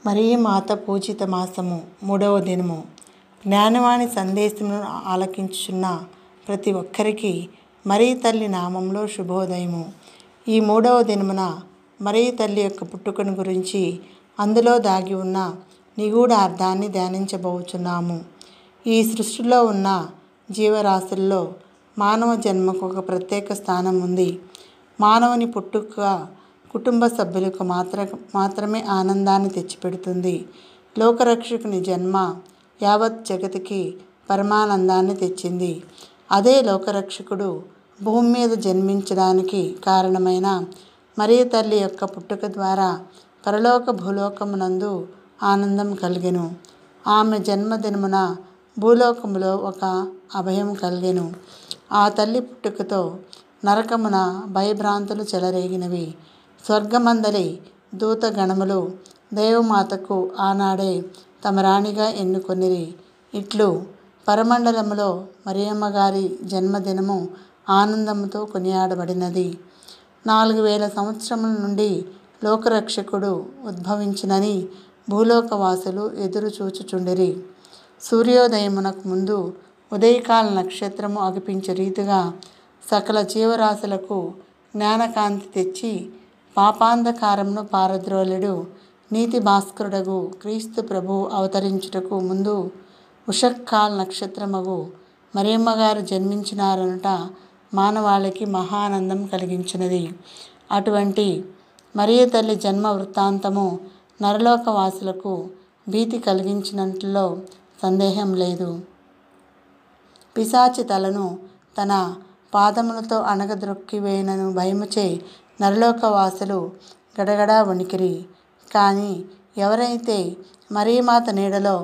మరియ మాత పూజిత మాసము 3వ దినము. జ్ఞానవాణి సందేశమును ఆలకించుచున్న ప్రతి ఒక్కరికి మరియ తల్లి నామంలో శుభోదయము. ఈ 3వ దినమున మరియ తల్లి యొక్క పుట్టుకను గురించి అందులో దాగి ఉన్న నిగూఢ అర్థాన్ని ధ్యానించబోచున్నాము. ఈ సృష్టిలో ఉన్న జీవరాశుల్లో మానవ జన్మకు ఒక ప్రత్యేక స్థానం ఉంది. మానవుని పుట్టుక కుటుంబ సభ్యులకు మాత్రమే ఆనందాన్ని తెచ్చిపెడుతుంది. లోకరక్షకుని జన్మ యావత్ జగతికి పరమానందాన్ని తెచ్చింది. అదే లోకరక్షకుడు భూమి మీద జన్మించడానికి కారణమైన మరియ తల్లి యొక్క పుట్టుక ద్వారా పరలోక భూలోకమునందు ఆనందం కలిగెను. ఆమె జన్మదినమున భూలోకములో ఒక అభయం కలిగెను. ఆ తల్లి పుట్టుకతో నరకమున భయభ్రాంతులు చెలరేగినవి. స్వర్గమందలి దూతగణములు దేవమాతకు ఆనాడే తమ రాణిగా ఎన్నుకొనిరి. ఇట్లు పరమండలములో మరియమ్మ గారి జన్మదినము ఆనందముతో కొనియాడబడినది. 4000 సంవత్సరముల నుండి లోకరక్షకుడు ఉద్భవించినని భూలోకవాసులు ఎదురు చూచుచుండిరి. సూర్యోదయమునకు ముందు ఉదయకాల నక్షత్రము అగుపించే రీతిగా సకల జీవరాశులకు జ్ఞానకాంతి తెచ్చి పాపాంధకారమును పారద్రోలెడు నీతి భాస్కరుడగు క్రీస్తు ప్రభువు అవతరించుటకు ముందు ఉషక్కాల నక్షత్రమగు మరియమ్మ గారు జన్మించినారనుట మానవాళికి మహానందం కలిగించినది. అటువంటి మరియ తల్లి జన్మ వృత్తాంతము నరలోకవాసులకు భీతి కలిగించినట్లో సందేహం లేదు. పిశాచి తలను తన పాదములతో అణగద్రొక్కివేయునను భయముచే నరలోకవాసులు గడగడా వణికిరి. కానీ ఎవరైతే మరియమాత నీడలో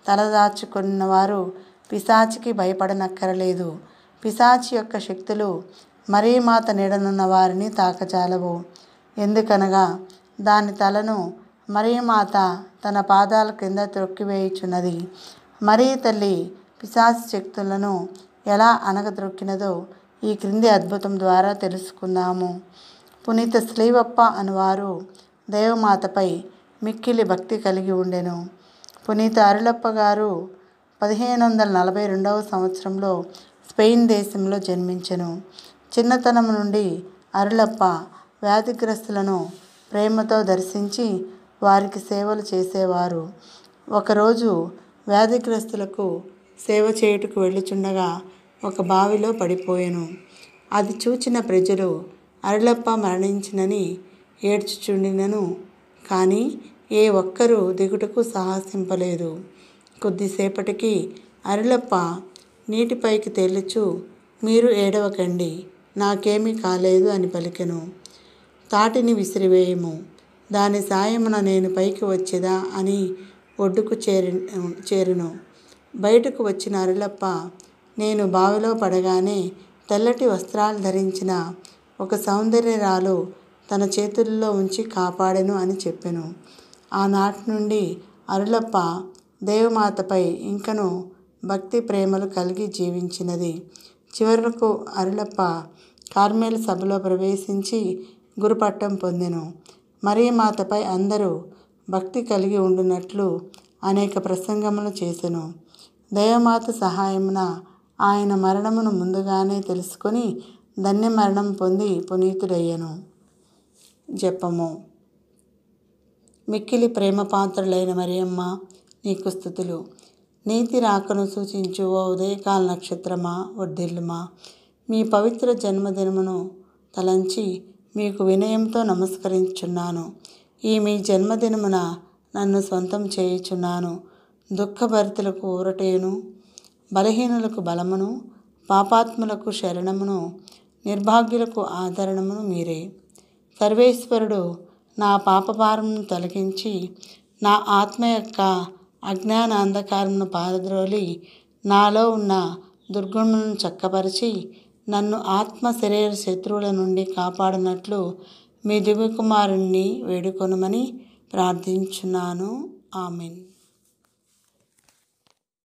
తలదాచుకున్నవారు పిశాచికి భయపడనక్కరలేదు. పిశాచి యొక్క శక్తులు మరియమాత నీడనున్న వారిని తాకజాలవు. ఎందుకనగా దాని తలను మరియమాత తన పాదాల క్రింద త్రొక్కివేయుచున్నది. మరియ తల్లి పిశాచి శక్తులను ఎలా అణగద్రొక్కినదో ఈ క్రింది అద్భుతం ద్వారా తెలుసుకుందాము. పునీత శ్రీవప్ప అనువారు దేవమాతపై మిక్కిలి భక్తి కలిగి ఉండెను. పునీత అరుళప్ప గారు 1542వ సంవత్సరంలో స్పెయిన్ దేశంలో జన్మించెను. చిన్నతనం నుండి అరుళప్ప వ్యాధిగ్రస్తులను ప్రేమతో దర్శించి వారికి సేవలు చేసేవారు. ఒకరోజు వ్యాధిగ్రస్తులకు సేవ చేయుటకు వెళ్ళుచుండగా ఒక బావిలో పడిపోయెను. అది చూచిన ప్రజలు అరుళప్ప మరణించినని ఏడ్చుచుండినను కానీ ఏ ఒక్కరూ దిగుటకు సాహసింపలేదు. కొద్దిసేపటికి అరుళప్ప నీటిపైకి తేలుచు, మీరు ఏడవకండి, నాకేమీ కాలేదు అని పలికెను. తాటిని విసిరివేయము, దాని సాయమున నేను పైకి వచ్చేదా అని ఒడ్డుకు చేరెను. బయటకు వచ్చిన అరుళప్ప నేను బావిలో పడగానే తెల్లటి వస్త్రాలు ధరించిన ఒక సౌందర్యరాలు తన చేతుల్లో ఉంచి కాపాడెను అని చెప్పెను. ఆనాటి నుండి అరుళప్ప దేవమాతపై ఇంకను భక్తి ప్రేమలు కలిగి జీవించినది. చివరకు అరుళప్ప కార్మెల్ సభలో ప్రవేశించి గురుపట్టం పొందెను. మరియమాతపై అందరూ భక్తి కలిగి ఉండునట్లు అనేక ప్రసంగములు చేసెను. దేవమాత సహాయమున ఆయన మరణమును ముందుగానే తెలుసుకొని ధన్య మరణం పొంది పునీతుడయ్యెను. జపము. మిక్కిలి ప్రేమపాత్రులైన మరియమ్మ, నీకు స్తుతులు. నీతి రాకను సూచించు ఓ ఉదయకాల నక్షత్రమా, వర్ధిల్లుమా. మీ పవిత్ర జన్మదినమును తలంచి మీకు వినయంతో నమస్కరించుచున్నాను. ఈ మీ జన్మదినమున నన్ను స్వంతం చేయుచున్నాను. దుఃఖభరితులకు ఊరటేను, బలహీనులకు బలమును, పాపాత్ములకు శరణమును, నిర్భాగ్యులకు ఆదరణమును మీరే. సర్వేశ్వరుడు నా పాపభారమును తొలగించి నా ఆత్మ యొక్క అజ్ఞాన అంధకారమును పారద్రోలి నాలో ఉన్న దుర్గుణములను చక్కపరిచి నన్ను ఆత్మ శరీర శత్రువుల నుండి కాపాడినట్లు మీ దివ్యకుమారుణ్ణి వేడుకొనుమని ప్రార్థించున్నాను. ఆమెన్.